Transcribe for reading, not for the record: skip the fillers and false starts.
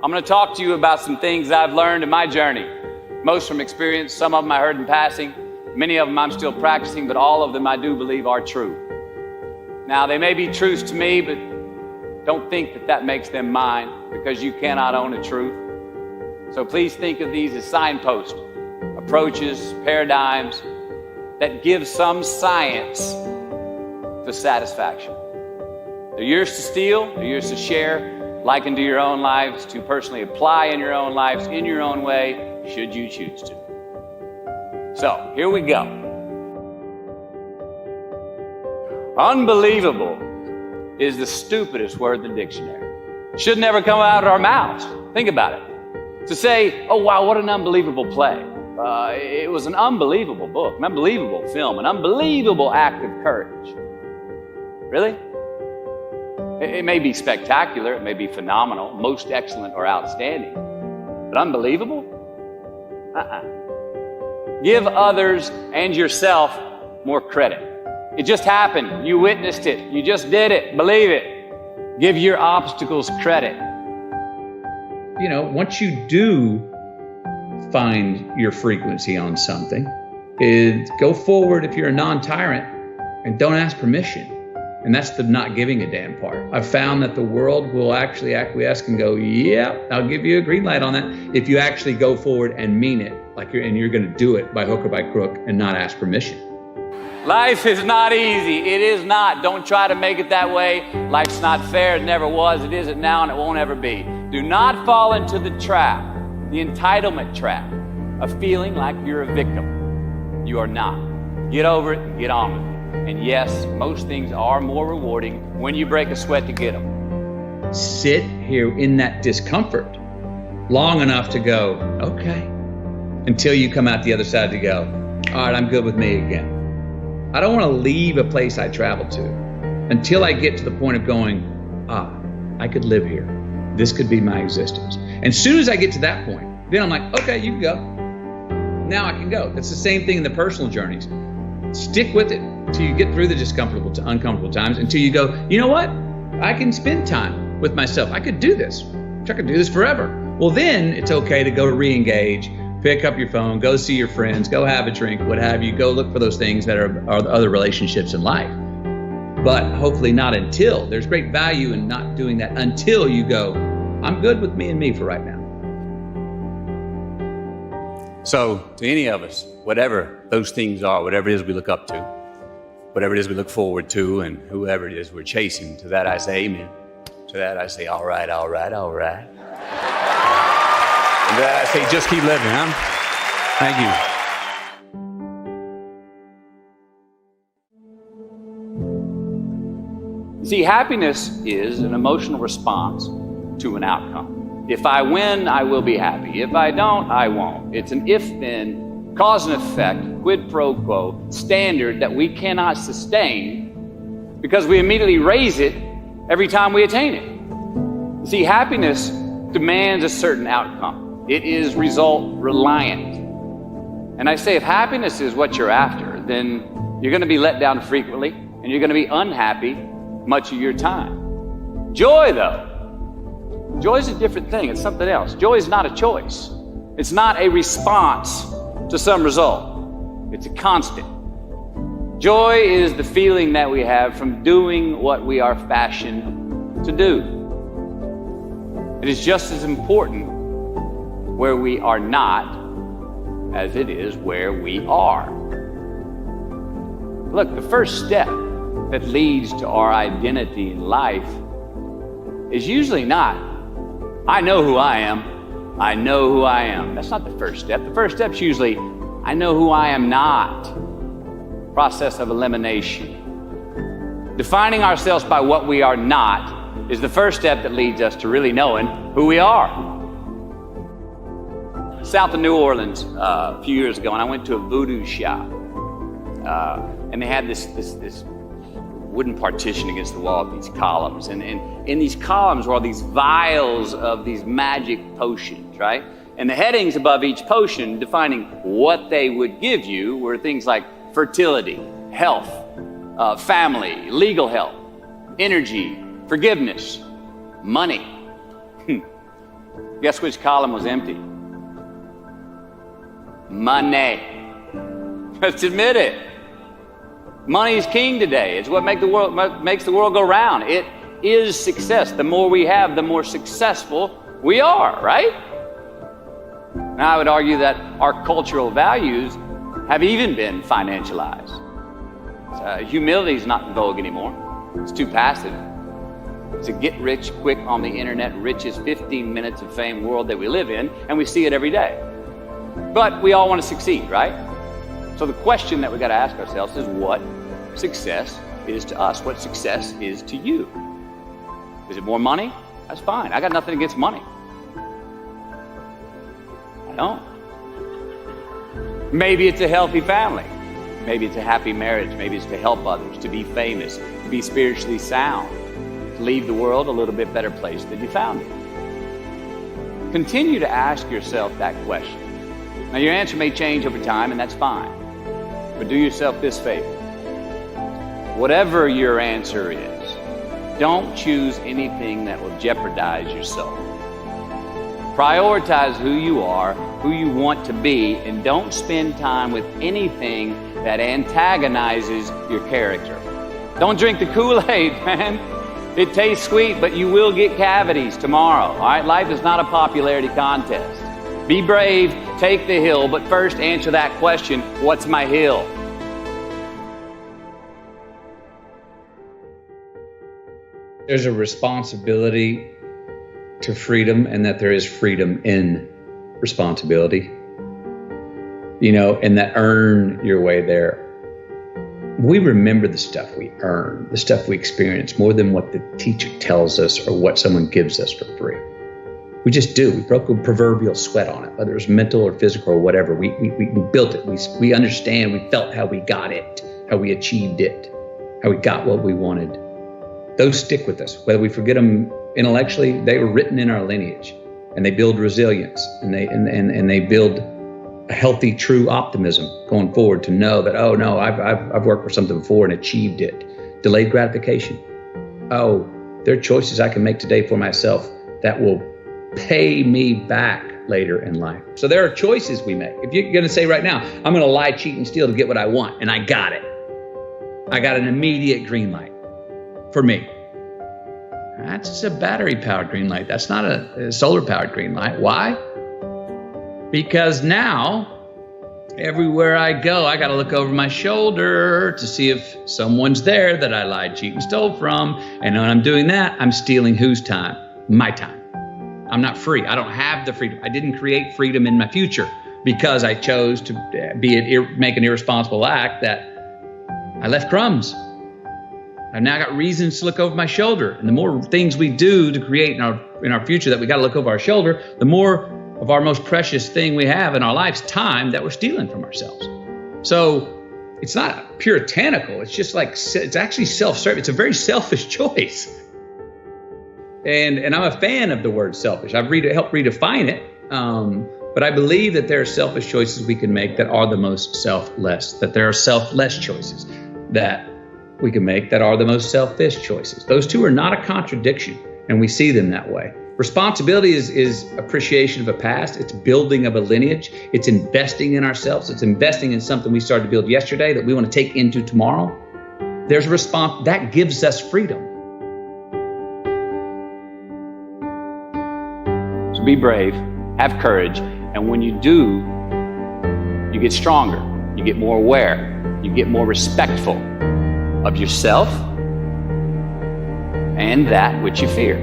I'm going to talk to you about some things I've learned in my journey. Most from experience, some of them I heard in passing. Many of them I'm still practicing, but all of them I do believe are true. Now, they may be truths to me, but don't think that that makes them mine, because you cannot own a truth. So please think of these as signposts, approaches, paradigms that give some science to satisfaction. They're yours to steal, they're yours to share, likened to your own lives, to personally apply in your own lives, in your own way, should you choose to. So, here we go. Unbelievable is the stupidest word in the dictionary. Should never come out of our mouths. Think about it. To say, oh wow, what an unbelievable play. It was an unbelievable book, an unbelievable film, an unbelievable act of courage. Really? It may be spectacular, it may be phenomenal, most excellent or outstanding, but unbelievable? Give others and yourself more credit. It just happened. You witnessed it. You just did it. Believe it. Give your obstacles credit. You know, once you do find your frequency on something, go forward if you're a non-tyrant and don't ask permission. And that's the not giving a damn part. I've found that the world will actually acquiesce and go, yeah, I'll give you a green light on that, if you actually go forward and mean it, and you're gonna do it by hook or by crook and not ask permission. Life is not easy. It is not. Don't try to make it that way. Life's not fair. It never was. It isn't now, and it won't ever be. Do not fall into the trap, the entitlement trap, of feeling like you're a victim. You are not. Get over it and get on with it. And yes, most things are more rewarding when you break a sweat to get them. Sit here in that discomfort long enough to go, okay, until you come out the other side to go, all right, I'm good with me again. I don't want to leave a place I traveled to until I get to the point of going, I could live here. This could be my existence. And as soon as I get to that point, then I'm like, okay, you can go. Now I can go. That's the same thing in the personal journeys. Stick with it until you get through the uncomfortable times, until you go, you know what? I can spend time with myself. I could do this. I could do this forever. Well, then it's okay to go to re-engage, pick up your phone, go see your friends, go have a drink, what have you, go look for those things that are the other relationships in life. But hopefully not until. There's great value in not doing that until you go, I'm good with me and me for right now. So, to any of us, whatever those things are, whatever it is we look up to, whatever it is we look forward to, and whoever it is we're chasing, to that I say amen. To that I say, all right, all right, all right. And to that I say, just keep living, huh? Thank you. See, happiness is an emotional response to an outcome. If I win, I will be happy. If I don't, I won't. It's an if-then, cause and effect, quid pro quo standard that we cannot sustain because we immediately raise it every time we attain it. See, happiness demands a certain outcome. It is result reliant. And I say, if happiness is what you're after, then you're going to be let down frequently and you're going to be unhappy much of your time. Joy, though, joy is a different thing. It's something else. Joy is not a choice. It's not a response to some result. It's a constant. Joy is the feeling that we have from doing what we are fashioned to do. It is just as important where we are not as it is where we are. Look, the first step that leads to our identity in life is usually not, I know who I am. I know who I am. That's not the first step. The first step's usually, I know who I am not. Process of elimination. Defining ourselves by what we are not is the first step that leads us to really knowing who we are. South of New Orleans a few years ago, and I went to a voodoo shop, and they had this wooden partition against the wall with these columns, and in these columns were all these vials of these magic potions, right? And the headings above each potion defining what they would give you were things like fertility, health, family, legal help, energy, forgiveness, money. Guess which column was empty? Money. Let's admit it. Money is king today. It's what makes the world go round. It is success. The more we have, the more successful we are, right? Now, I would argue that our cultural values have even been financialized. Humility is not in vogue anymore. It's too passive. It's a get rich quick on the internet, richest 15 minutes of fame world that we live in, and we see it every day. But we all want to succeed, right? So the question that we got to ask ourselves is what success is to us, what success is to you. Is it more money? That's fine. I got nothing against money. I don't. Maybe it's a healthy family. Maybe it's a happy marriage. Maybe it's to help others, to be famous, to be spiritually sound, to leave the world a little bit better place than you found it. Continue to ask yourself that question. Now, your answer may change over time, and that's fine. But do yourself this favor. Whatever your answer is, don't choose anything that will jeopardize your soul. Prioritize who you are, who you want to be, and don't spend time with anything that antagonizes your character. Don't drink the Kool-Aid, man. It tastes sweet, but you will get cavities tomorrow. All right, life is not a popularity contest. Be brave, take the hill, but first answer that question, what's my hill? There's a responsibility to freedom, and that there is freedom in responsibility. You know, and that earn your way there. We remember the stuff we earn, the stuff we experience, more than what the teacher tells us or what someone gives us for free. We just do. We broke a proverbial sweat on it, whether it was mental or physical or whatever. We built it. We understand. We felt how we got it, how we achieved it, how we got what we wanted. Those stick with us. Whether we forget them intellectually, they were written in our lineage, and they build resilience, and they build a healthy, true optimism going forward to know that, oh no, I've worked for something before and achieved it. Delayed gratification. Oh, there are choices I can make today for myself that will pay me back later in life. So there are choices we make. If you're going to say right now, I'm going to lie, cheat, and steal to get what I want, and I got it. I got an immediate green light for me. That's a battery-powered green light. That's not a solar-powered green light. Why? Because now, everywhere I go, I got to look over my shoulder to see if someone's there that I lied, cheated, and stole from. And when I'm doing that, I'm stealing whose time? My time. I'm not free. I don't have the freedom. I didn't create freedom in my future because I chose to make an irresponsible act that I left crumbs. I've now got reasons to look over my shoulder. And the more things we do to create in our future that we got to look over our shoulder, the more of our most precious thing we have in our lives, time, that we're stealing from ourselves. So it's not puritanical. It's just like, it's actually self-serving. It's a very selfish choice. And I'm a fan of the word selfish. I've helped redefine it. But I believe that there are selfish choices we can make that are the most selfless, that there are selfless choices that we can make that are the most selfish choices. Those two are not a contradiction, and we see them that way. Responsibility is appreciation of a past. It's building of a lineage. It's investing in ourselves. It's investing in something we started to build yesterday that we want to take into tomorrow. There's a response that gives us freedom. So be brave, have courage, and when you do, you get stronger, you get more aware, you get more respectful of yourself and that which you fear.